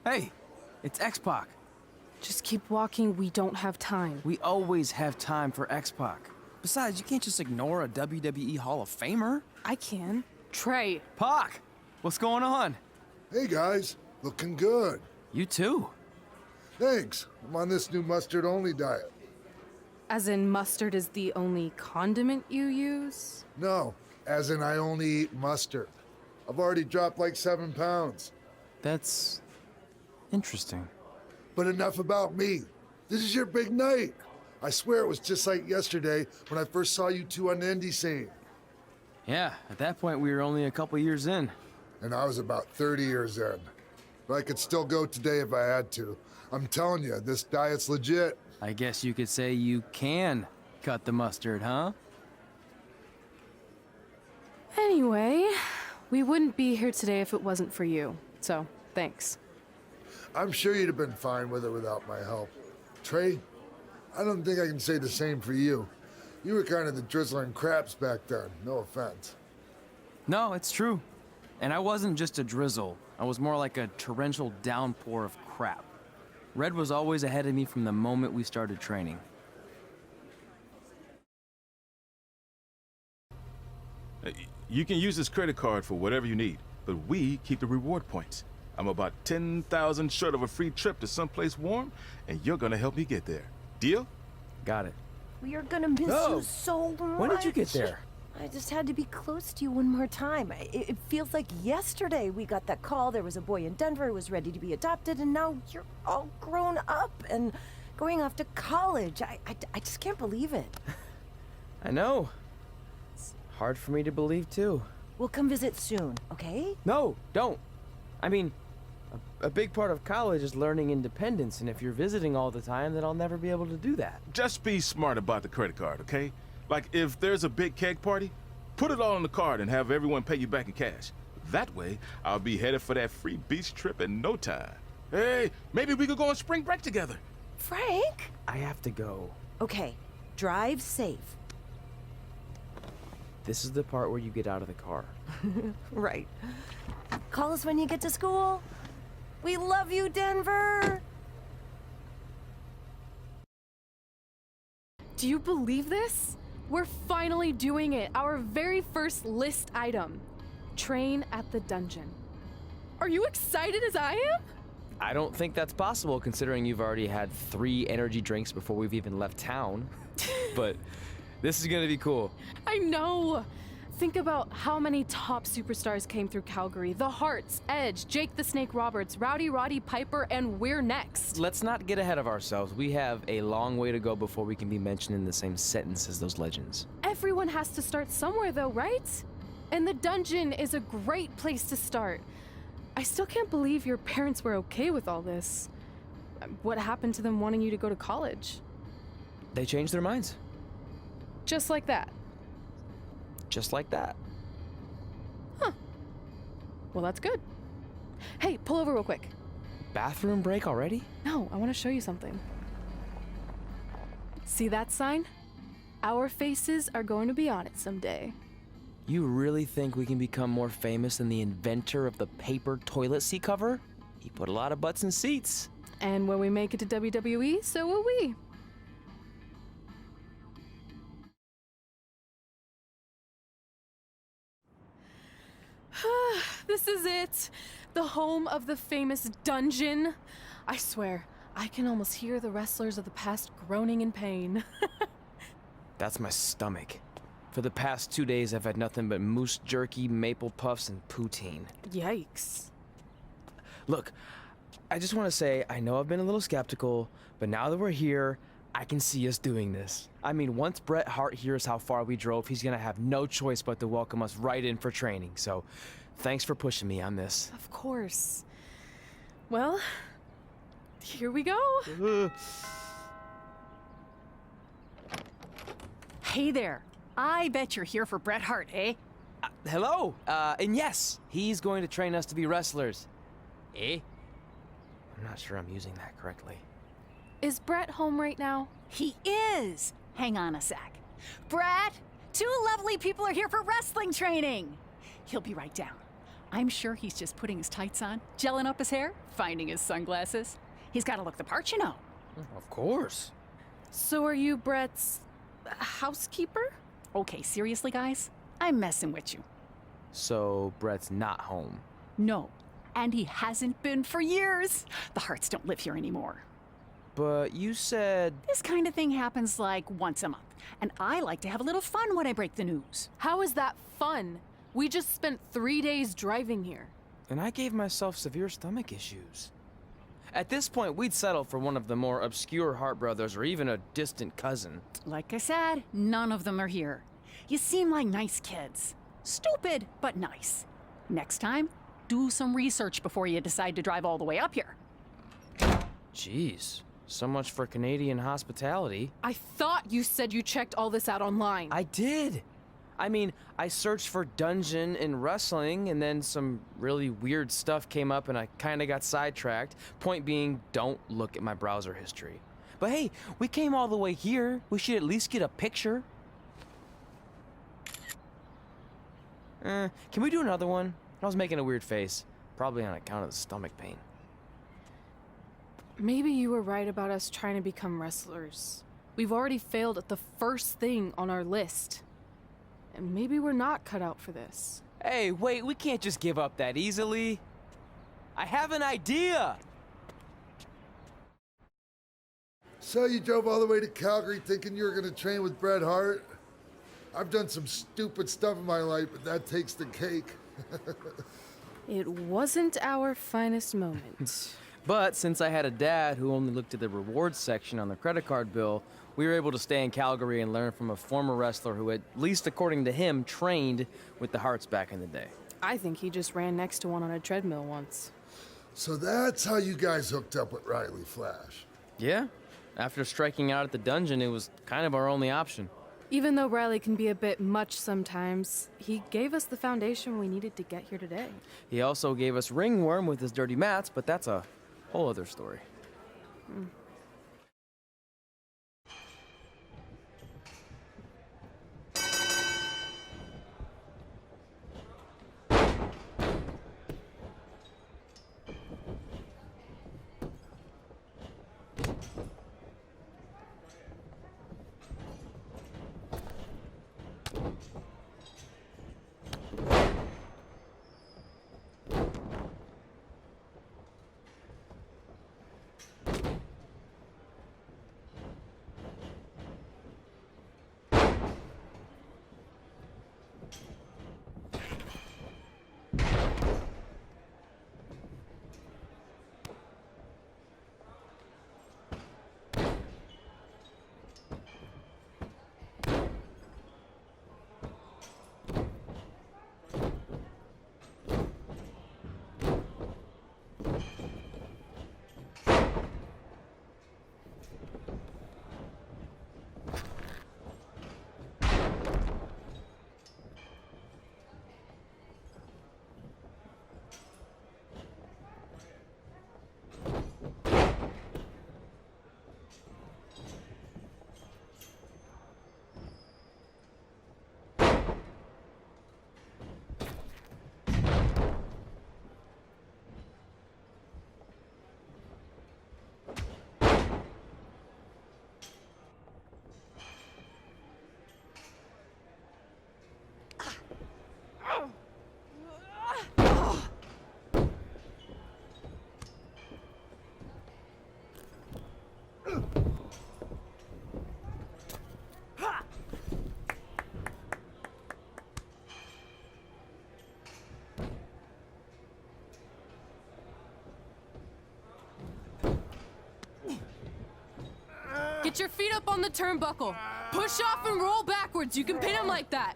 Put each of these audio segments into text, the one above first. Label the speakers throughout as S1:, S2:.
S1: Hey, it's X-Pac.
S2: Just keep walking, we don't have time.
S1: We always have time for X-Pac. Besides, you can't just ignore a WWE Hall of Famer.
S2: I can. Trey.
S1: Pac, what's going on?
S3: Hey guys, looking good.
S1: You too.
S3: Thanks. I'm on this new mustard-only diet.
S2: As in mustard is the only condiment you use?
S3: No, as in I only eat mustard. I've already dropped like 7 pounds.
S1: That's interesting.
S3: But enough about me. This is your big night. I swear it was just like yesterday when I first saw you two on the indie scene.
S1: Yeah, at that point we were only a couple years in.
S3: And I was about 30 years in. But I could still go today if I had to. I'm telling you, this diet's legit.
S1: I guess you could say you can cut the mustard, huh?
S2: Anyway, we wouldn't be here today if it wasn't for you. So, thanks.
S3: I'm sure you'd have been fine with it without my help. Trey, I don't think I can say the same for you. You were kind of the drizzling craps back then, no offense.
S1: No, it's true. And I wasn't just a drizzle. I was more like a torrential downpour of crap. Red was always ahead of me from the moment we started training.
S4: You can use this credit card for whatever you need, but we keep the reward points. I'm about 10,000 short of a free trip to someplace warm, and you're gonna help me get there. Deal?
S1: Got it.
S5: We are gonna miss you so much.
S1: When did you get there?
S5: I just had to be close to you one more time. It feels like yesterday we got that call. There was a boy in Denver who was ready to be adopted, and now you're all grown up and going off to college. I just can't believe it.
S6: I know. It's hard for me to believe, too.
S5: We'll come visit soon, okay?
S6: No, don't. I mean, a big part of college is learning independence, and if you're visiting all the time, then I'll never be able to do that.
S4: Just be smart about the credit card, okay? Like, if there's a big keg party, put it all on the card and have everyone pay you back in cash. That way, I'll be headed for that free beach trip in no time. Hey, maybe we could go on spring break together.
S5: Frank?
S6: I have to go.
S5: Okay, drive safe.
S6: This is the part where you get out of the car.
S5: Right. Call us when you get to school. We love you, Denver!
S2: Do you believe this? We're finally doing it. Our very first list item. Train at the dungeon. Are you excited as I am?
S6: I don't think that's possible, considering you've already had 3 energy drinks before we've even left town. But this is gonna be cool.
S2: I know. Think about how many top superstars came through Calgary. The Hearts, Edge, Jake the Snake Roberts, Rowdy Roddy Piper, and we're next.
S6: Let's not get ahead of ourselves. We have a long way to go before we can be mentioned in the same sentence as those legends.
S2: Everyone has to start somewhere though, right? And the dungeon is a great place to start. I still can't believe your parents were okay with all this. What happened to them wanting you to go to college?
S6: They changed their minds.
S2: Just like that.
S6: Just like that.
S2: Huh. Well, that's good. Hey, pull over real quick.
S6: Bathroom break already?
S2: No, I want to show you something. See that sign? Our faces are going to be on it someday.
S6: You really think we can become more famous than the inventor of the paper toilet seat cover? He put a lot of butts in seats.
S2: And when we make it to WWE, so will we. This is it. The home of the famous dungeon. I swear, I can almost hear the wrestlers of the past groaning in pain.
S6: That's my stomach. For the past 2 days, I've had nothing but moose jerky, maple puffs, and poutine.
S2: Yikes.
S6: Look, I just want to say, I know I've been a little skeptical, but now that we're here, I can see us doing this. I mean, once Bret Hart hears how far we drove, he's gonna have no choice but to welcome us right in for training. So, thanks for pushing me on this.
S2: Of course. Well, here we go.
S7: Hey there. I bet you're here for Bret Hart, eh?
S6: Hello, and yes, he's going to train us to be wrestlers. Eh? I'm not sure I'm using that correctly.
S2: Is Bret home right now?
S7: He is. Hang on a sec. Bret, 2 lovely people are here for wrestling training. He'll be right down. I'm sure he's just putting his tights on, gelling up his hair, finding his sunglasses. He's got to look the part, you know.
S6: Of course.
S2: So are you Brett's housekeeper?
S7: Okay, seriously, guys? I'm messing with you.
S6: So Brett's not home.
S7: No, and he hasn't been for years. The Harts don't live here anymore.
S6: But you said...
S7: This kind of thing happens like once a month, and I like to have a little fun when I break the news.
S2: How is that fun? We just spent 3 days driving here.
S6: And I gave myself severe stomach issues. At this point, we'd settle for one of the more obscure Hart brothers or even a distant cousin.
S7: Like I said, none of them are here. You seem like nice kids. Stupid, but nice. Next time, do some research before you decide to drive all the way up here.
S6: Jeez, so much for Canadian hospitality.
S2: I thought you said you checked all this out online.
S6: I did. I mean, I searched for dungeon in wrestling, and then some really weird stuff came up, and I kind of got sidetracked. Point being, don't look at my browser history. But hey, we came all the way here. We should at least get a picture. Can we do another one? I was making a weird face, probably on account of the stomach pain.
S2: Maybe you were right about us trying to become wrestlers. We've already failed at the first thing on our list. And maybe we're not cut out for this.
S6: Hey, wait, we can't just give up that easily. I have an idea!
S3: So you drove all the way to Calgary thinking you were going to train with Bret Hart? I've done some stupid stuff in my life, but that takes the cake.
S2: It wasn't our finest moment.
S6: But since I had a dad who only looked at the rewards section on the credit card bill, we were able to stay in Calgary and learn from a former wrestler who, at least according to him, trained with the Harts back in the day.
S2: I think he just ran next to one on a treadmill once.
S3: So that's how you guys hooked up with Riley Flash.
S6: Yeah. After striking out at the dungeon, it was kind of our only option.
S2: Even though Riley can be a bit much sometimes, he gave us the foundation we needed to get here today.
S6: He also gave us ringworm with his dirty mats, but that's a whole other story.
S2: Get your feet up on the turnbuckle. Push off and roll backwards. You can pin him like that.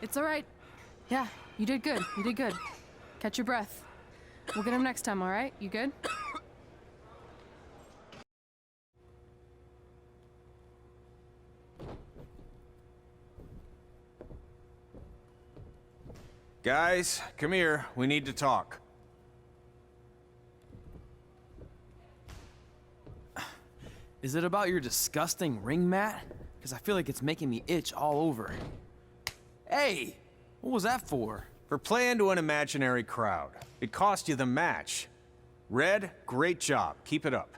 S2: It's all right. Yeah, you did good. You did good. Catch your breath. We'll get him next time, all right? You good?
S8: Guys, come here. We need to talk.
S1: Is it about your disgusting ring mat? Because I feel like it's making me itch all over. Hey, what was that for?
S8: For playing to an imaginary crowd. It cost you the match. Red, great job. Keep it up.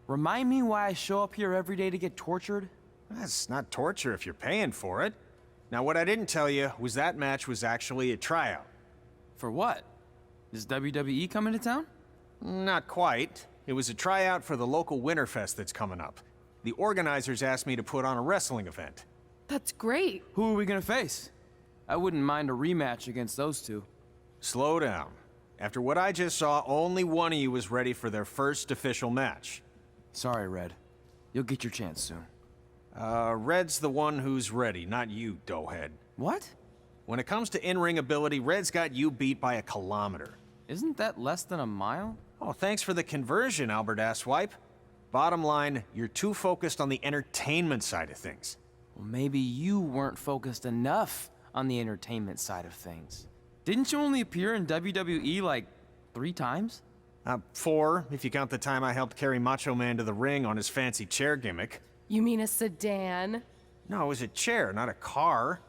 S1: Remind me why I show up here every day to get tortured?
S8: That's not torture if you're paying for it. Now, what I didn't tell you was that match was actually a tryout.
S1: For what? Is WWE coming to town?
S8: Not quite. It was a tryout for the local Winterfest that's coming up. The organizers asked me to put on a wrestling event.
S2: That's great.
S1: Who are we gonna face? I wouldn't mind a rematch against those two.
S8: Slow down. After what I just saw, only one of you was ready for their first official match.
S1: Sorry, Red. You'll get your chance soon.
S8: Red's the one who's ready, not you, doughhead.
S1: What?
S8: When it comes to in-ring ability, Red's got you beat by a kilometer.
S1: Isn't that less than a mile?
S8: Oh, thanks for the conversion, Albert Asswipe. Bottom line, you're too focused on the entertainment side of things.
S1: Well, maybe you weren't focused enough on the entertainment side of things. Didn't you only appear in WWE like 3 times?
S8: 4, if you count the time I helped carry Macho Man to the ring on his fancy chair gimmick.
S2: You mean a sedan?
S8: No, it was a chair, not a car.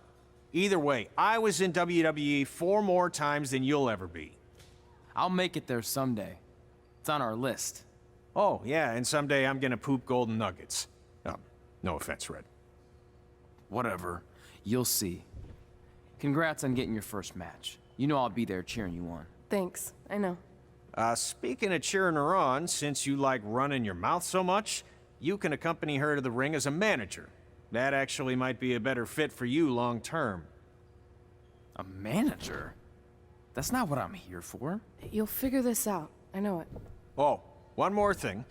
S8: Either way, I was in WWE 4 more times than you'll ever be.
S1: I'll make it there someday. It's on our list.
S8: Oh, yeah, and someday I'm gonna poop golden nuggets. No offense, Red.
S1: Whatever. You'll see. Congrats on getting your first match. You know I'll be there cheering you on.
S2: Thanks. I know.
S8: Speaking of cheering her on, since you like running your mouth so much, you can accompany her to the ring as a manager. That actually might be a better fit for you long term.
S1: A manager? That's not what I'm here for.
S2: You'll figure this out. I know it.
S8: Oh, one more thing.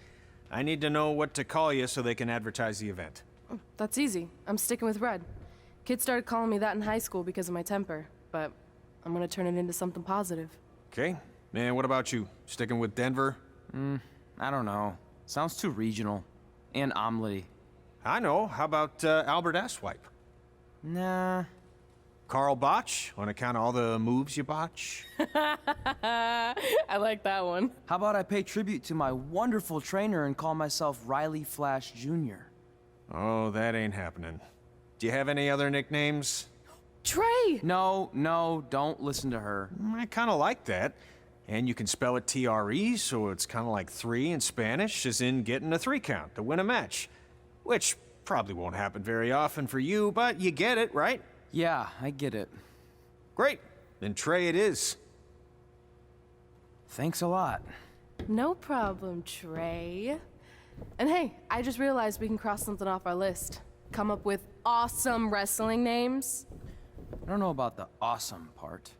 S8: I need to know what to call you so they can advertise the event.
S2: That's easy. I'm sticking with Red. Kids started calling me that in high school because of my temper, but I'm gonna turn it into something positive.
S8: Okay. And what about you? Sticking with Denver?
S1: I don't know. Sounds too regional. And omelette-y.
S8: I know. How about Albert Asswipe?
S1: Nah.
S8: Carl Botch, on account of all the moves you botch?
S2: I like that one.
S1: How about I pay tribute to my wonderful trainer and call myself Riley Flash Jr.?
S8: Oh, that ain't happening. Do you have any other nicknames?
S2: Trey!
S1: No, don't listen to her.
S8: I kind of like that. And you can spell it T-R-E, so it's kind of like 3 in Spanish, as in getting a 3 count to win a match. Which probably won't happen very often for you, but you get it, right?
S1: Yeah, I get it.
S8: Great. Then Trey it is.
S1: Thanks a lot.
S2: No problem, Trey. And hey, I just realized we can cross something off our list. Come up with awesome wrestling names.
S1: I don't know about the awesome part.